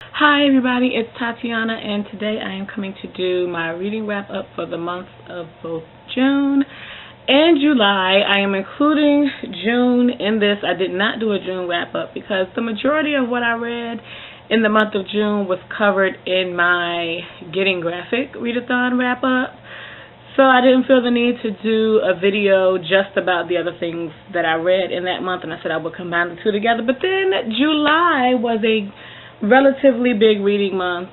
Hi everybody, it's Tatiana, and today I am coming to do my reading wrap up for the months of both June and July. I am including June in this. I did not do a June wrap up because the majority of what I read in the month of June was covered in my Getting Graphic readathon wrap up. So I didn't feel the need to do a video just about the other things that I read in that month, and I said I would combine the two together. But then July was a relatively big reading month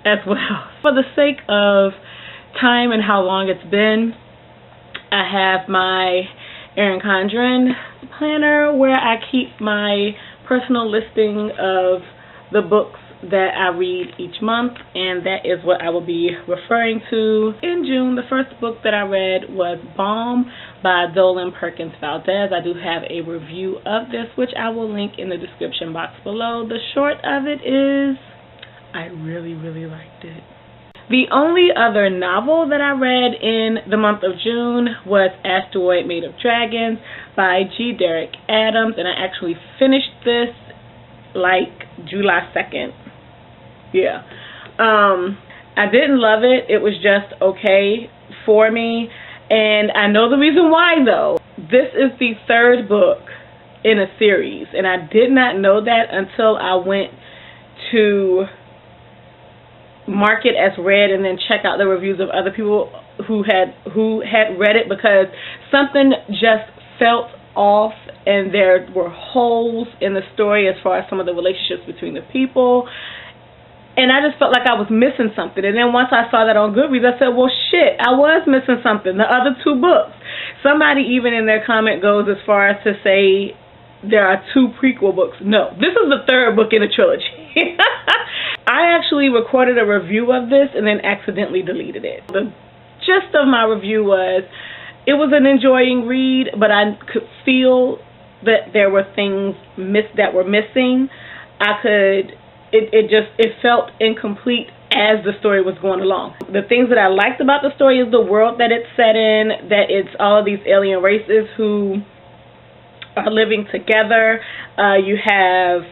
as well. For the sake of time and how long it's been, I have my Erin Condren planner where I keep my personal listing of the books that I read each month, and that is what I will be referring to. In June, the first book that I read was Balm by Dolen Perkins Valdez. I do have a review of this, which I will link in the description box below. The short of it is, I really liked it. The only other novel that I read in the month of June was Asteroid Made of Dragons by G. Derek Adams, and I actually finished this like July 2nd. Yeah. I didn't love it. It was just okay for me. And I know the reason why, though. This is the third book in a series, and I did not know that until I went to mark it as read and then check out the reviews of other people who had read it, because something just felt off, and there were holes in the story as far as some of the relationships between the people. And I just felt like I was missing something. And then once I saw that on Goodreads, I said, well, shit, I was missing something. The other two books. Somebody even in their comment goes as far as to say there are two prequel books. No, this is the third book in a trilogy. I actually recorded a review of this and then accidentally deleted it. The gist of my review was, it was an enjoying read, but I could feel that there were things that were missing. It felt incomplete as the story was going along. The things that I liked about the story is the world that it's set in, that it's all of these alien races who are living together. You have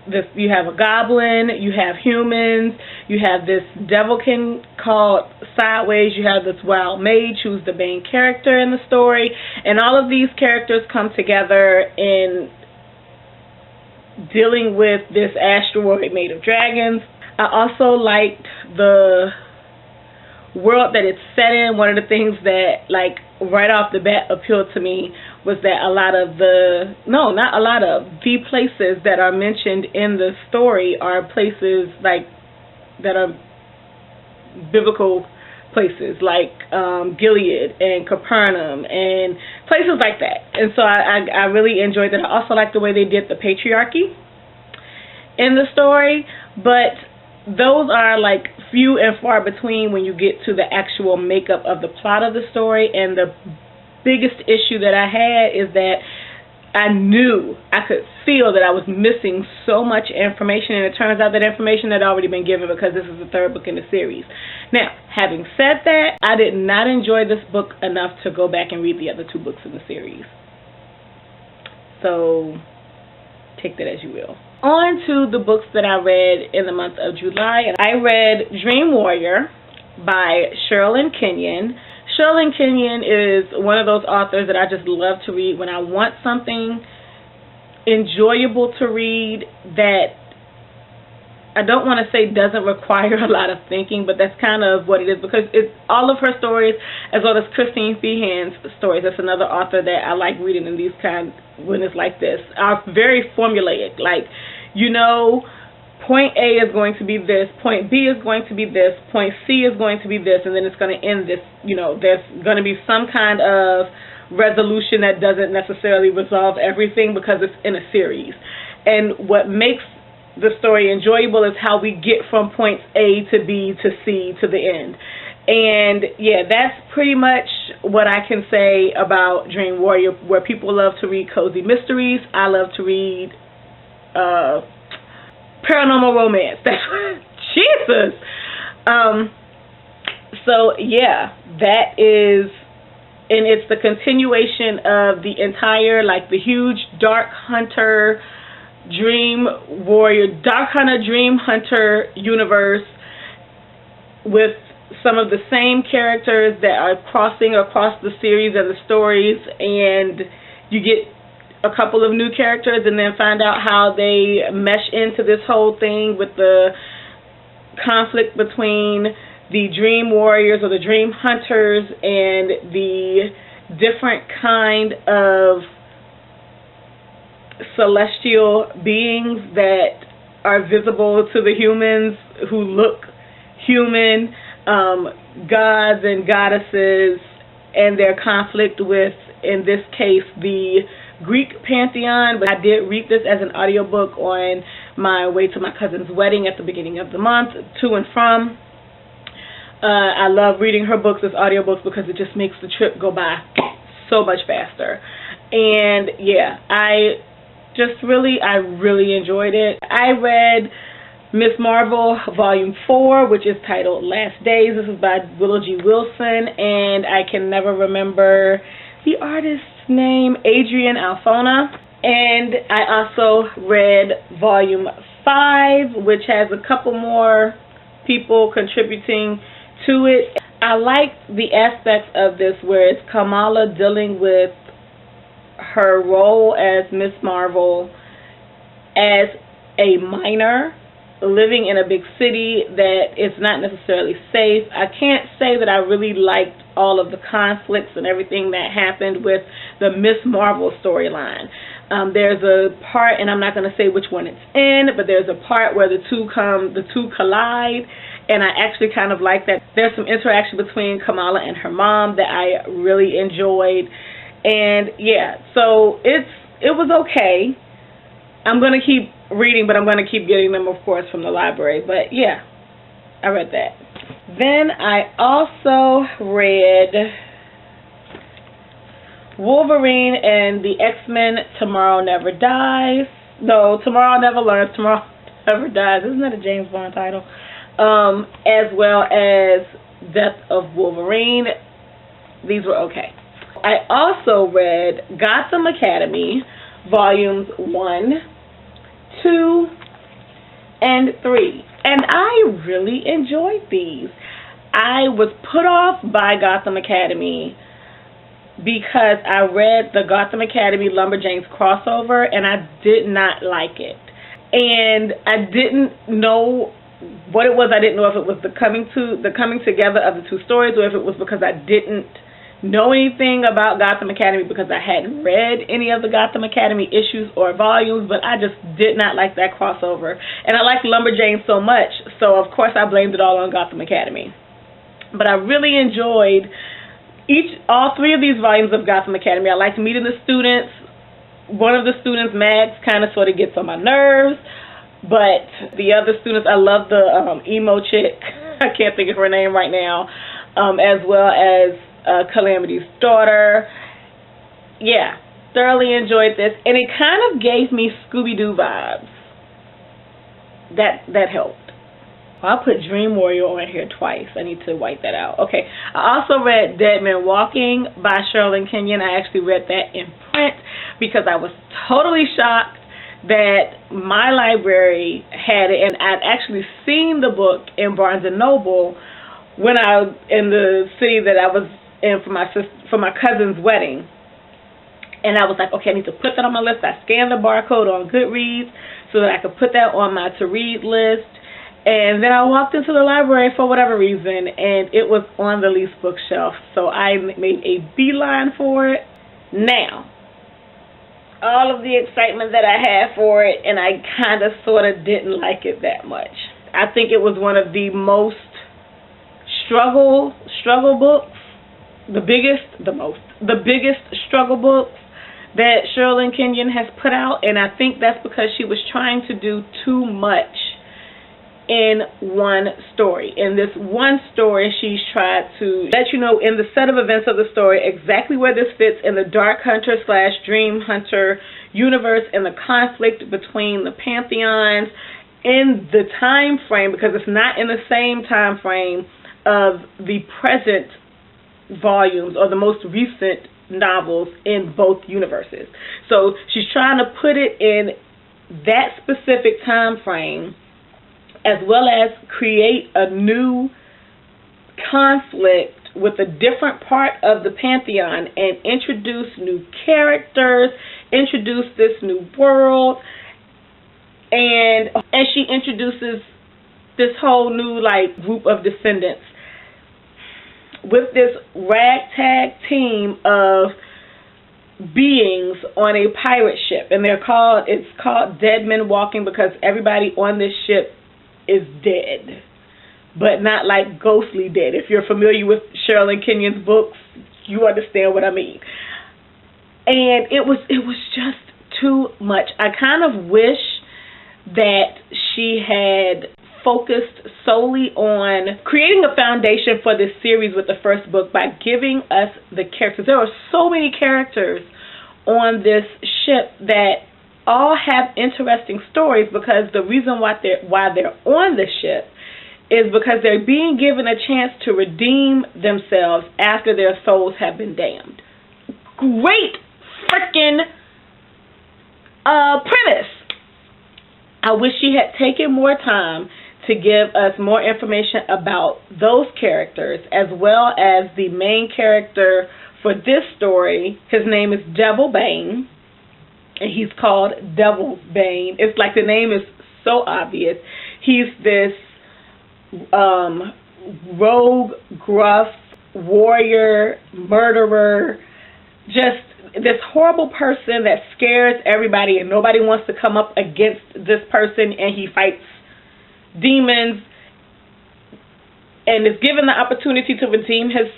a goblin, you have humans, you have this devilkin called Sideways, you have this wild mage who's the main character in the story, and all of these characters come together in dealing with this asteroid made of dragons. I also liked the world that it's set in. One of the things that, like, right off the bat appealed to me was that the places that are mentioned in the story are places like that are biblical places, like Gilead and Capernaum and places like that. And so I really enjoyed that. I also like the way they did the patriarchy in the story, but those are like few and far between when you get to the actual makeup of the plot of the story. And the biggest issue that I had is that I could feel that I was missing so much information, and it turns out that information had already been given because this is the third book in the series. Now, having said that, I did not enjoy this book enough to go back and read the other two books in the series. So, take that as you will. On to the books that I read in the month of July. I read Dream Warrior by Sherilyn Kenyon. Sherilyn Kenyon is one of those authors that I just love to read when I want something enjoyable to read that I don't want to say doesn't require a lot of thinking, but that's kind of what it is, because it's all of her stories, as well as Christine Feehan's stories. That's another author that I like reading in these kind when it's like this. Are very formulaic, like, you know, point A is going to be this, point B is going to be this, point C is going to be this, and then it's going to end this. You know, there's going to be some kind of resolution that doesn't necessarily resolve everything because it's in a series. And what makes the story enjoyable is how we get from points A to B to C to the end. And yeah, that's pretty much what I can say about Dream Warrior. Where people love to read cozy mysteries, I love to read paranormal romance. Jesus. So yeah, that is, and it's the continuation of the entire, like, the huge Dark Hunter Dream Warrior, Dark Hunter, Dream Hunter universe with some of the same characters that are crossing across the series and the stories, and you get a couple of new characters and then find out how they mesh into this whole thing with the conflict between the Dream Warriors or the Dream Hunters and the different kind of celestial beings that are visible to the humans who look human, gods and goddesses, and their conflict with, in this case, the Greek pantheon. But I did read this as an audiobook on my way to my cousin's wedding at the beginning of the month, to and from. I love reading her books as audiobooks because it just makes the trip go by so much faster. And yeah, I really enjoyed it. I read Miss Marvel Volume 4, which is titled Last Days. This is by Willow G. Wilson, and I can never remember the artist's name, Adrian Alphona. And I also read Volume 5, which has a couple more people contributing to it. I like the aspects of this where it's Kamala dealing with her role as Miss Marvel as a minor living in a big city that is not necessarily safe. I can't say that I really liked all of the conflicts and everything that happened with the Miss Marvel storyline. There's a part, and I'm not going to say which one it's in, but there's a part where the two collide, and I actually kind of like that. There's some interaction between Kamala and her mom that I really enjoyed. And yeah, so it was okay. I'm going to keep reading, but I'm going to keep getting them, of course, from the library. But yeah, I read that. Then I also read Wolverine and the X-Men Tomorrow Never Dies. No, Tomorrow Never Learns, Tomorrow Never Dies. Isn't that a James Bond title? As well as Death of Wolverine. These were okay. I also read Gotham Academy, Volumes 1, 2, and 3. And I really enjoyed these. I was put off by Gotham Academy because I read the Gotham Academy Lumberjanes crossover, and I did not like it. And I didn't know what it was. I didn't know if it was the coming together of the two stories, or if it was because I didn't know anything about Gotham Academy because I hadn't read any of the Gotham Academy issues or volumes, but I just did not like that crossover. And I like Lumberjanes so much, so of course I blamed it all on Gotham Academy. But I really enjoyed all three of these volumes of Gotham Academy. I liked meeting the students. One of the students, Max, kind of sort of gets on my nerves, but the other students, I love the emo chick. I can't think of her name right now, as well as Calamity's daughter. Yeah, thoroughly enjoyed this, and it kind of gave me Scooby-Doo vibes. That helped. I'll put Dream Warrior on here twice. I need to wipe that out. Okay, I also read Dead Men Walking by Sherilyn Kenyon. I actually read that in print because I was totally shocked that my library had it, and I'd actually seen the book in Barnes & Noble when I was in the city that I was in for my cousin's wedding. And I was like, okay, I need to put that on my list. I scanned the barcode on Goodreads so that I could put that on my to-read list. And then I walked into the library for whatever reason, and it was on the leased bookshelf. So I made a beeline for it. Now, all of the excitement that I had for it, and I kind of sort of didn't like it that much. I think it was one of the most struggle books, the biggest struggle books that Sherilyn Kenyon has put out, and I think that's because she was trying to do too much in one story. In this one story, she's tried to let you know in the set of events of the story exactly where this fits in the Dark Hunter / Dream Hunter universe, and the conflict between the pantheons in the time frame, because it's not in the same time frame of the present volumes or the most recent novels in both universes. So she's trying to put it in that specific time frame, as well as create a new conflict with a different part of the Pantheon and introduce new characters, introduce this new world, and she introduces this whole new like group of descendants with this ragtag team of beings on a pirate ship, and it's called Dead Men Walking because everybody on this ship is dead, but not like ghostly dead. If you're familiar with Sherilyn Kenyon's books, you understand what I mean. And it was just too much. I kind of wish that she had focused solely on creating a foundation for this series with the first book by giving us the characters. There are so many characters on this ship that all have interesting stories, because the reason why they're on the ship is because they're being given a chance to redeem themselves after their souls have been damned. Great freaking premise. I wish she had taken more time to give us more information about those characters, as well as the main character for this story. His name is Devil Bane, and he's called Devil's Bane. It's like the name is so obvious. He's this rogue, gruff, warrior, murderer, just this horrible person that scares everybody, and nobody wants to come up against this person, and he fights demons and is given the opportunity to redeem his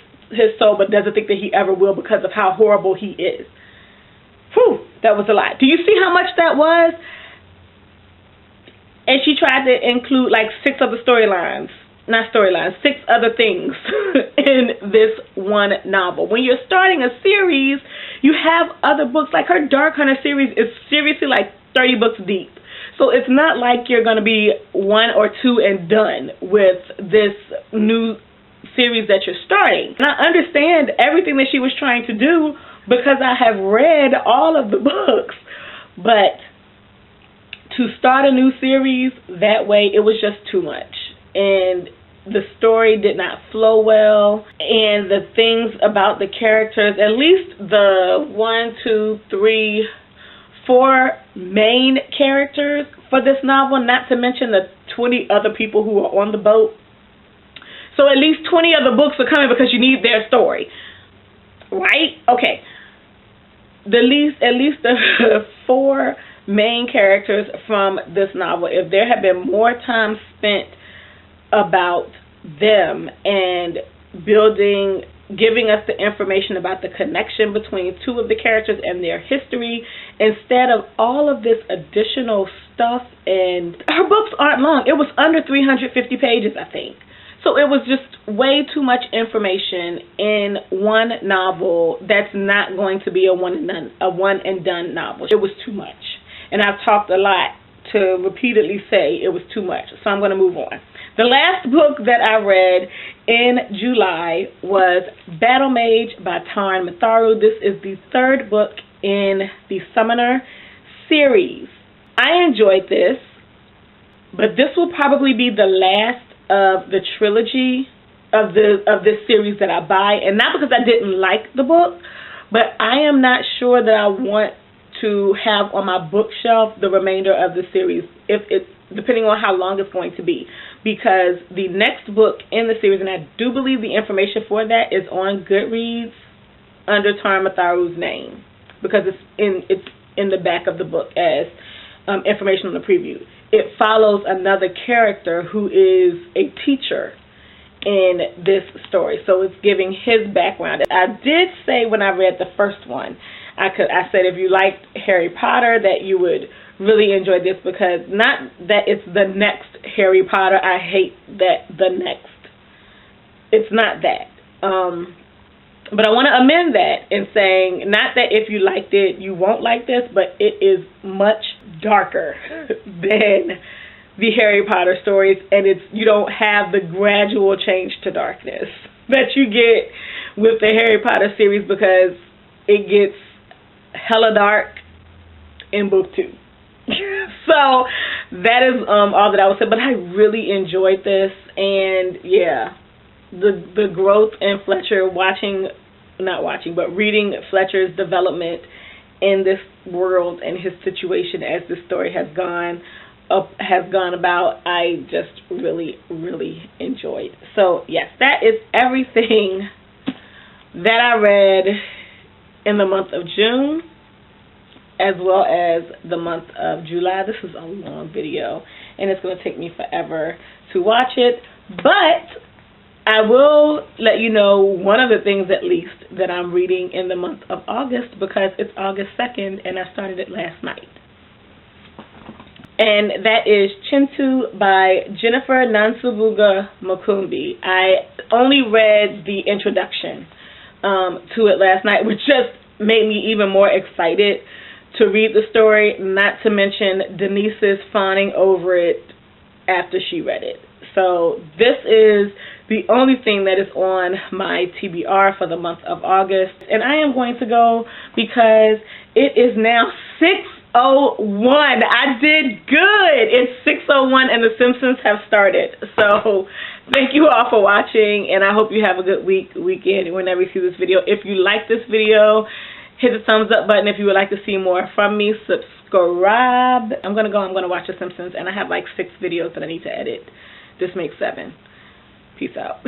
soul, but doesn't think that he ever will because of how horrible he is. Whew, that was a lot. Do you see how much that was? And she tried to include like 6 other storylines. Not storylines, 6 other things in this one novel. When you're starting a series, you have other books. Like her Dark Hunter series is seriously like 30 books deep. So it's not like you're going to be 1 or 2 and done with this new series that you're starting. And I understand everything that she was trying to do because I have read all of the books. But to start a new series that way, it was just too much. And the story did not flow well. And the things about the characters, at least the 4 main characters for this novel, not to mention the 20 other people who are on the boat. So at least 20 other books are coming because you need their story. Right? Okay. At least the 4 main characters from this novel, if there had been more time spent about them and giving us the information about the connection between 2 of the characters and their history, instead of all of this additional stuff. And her books aren't long. It was under 350 pages, I think. So it was just way too much information in one novel that's not going to be a one and done novel. It was too much. And I've talked a lot to repeatedly say it was too much. So I'm going to move on. The last book that I read in July was Battle Mage by Tarn Matharu. This is the 3rd book in the Summoner series. I enjoyed this, but this will probably be the last of the trilogy of this series that I buy, and not because I didn't like the book, but I am not sure that I want to have on my bookshelf the remainder of the series, if it's depending on how long it's going to be, because the next book in the series, and I do believe the information for that is on Goodreads under Tarn Matharu's name, because it's in the back of the book as information on the preview. It follows another character who is a teacher in this story, so it's giving his background. I did say when I read the first one, I said if you liked Harry Potter that you would really enjoy this, because not that it's the next Harry Potter. I hate that the next. It's not that. But I want to amend that in saying not that if you liked it you won't like this, but it is much darker than the Harry Potter stories, and you don't have the gradual change to darkness that you get with the Harry Potter series, because it gets hella dark in book 2. So that is all that I would say. But I really enjoyed this, and yeah, the growth in Fletcher, reading Fletcher's development in this world and his situation as this story has gone about, I just really, really enjoyed. So yes, that is everything that I read in the month of June, as well as the month of July. This is a long video, and it's going to take me forever to watch it, but I will let you know one of the things, at least, that I'm reading in the month of August, because it's August 2nd, and I started it last night. And that is Chintu by Jennifer Nansubuga Mukumbi. I only read the introduction to it last night, which just made me even more excited to read the story, not to mention Denise's fawning over it after she read it. So this is the only thing that is on my TBR for the month of August. And I am going to go because it is now 6:01. I did good. It's 6:01 and The Simpsons have started. So thank you all for watching, and I hope you have a good weekend whenever you see this video. If you like this video, hit the thumbs up button. If you would like to see more from me, subscribe. I'm going to watch The Simpsons, and I have like 6 videos that I need to edit. This makes 7. Peace out.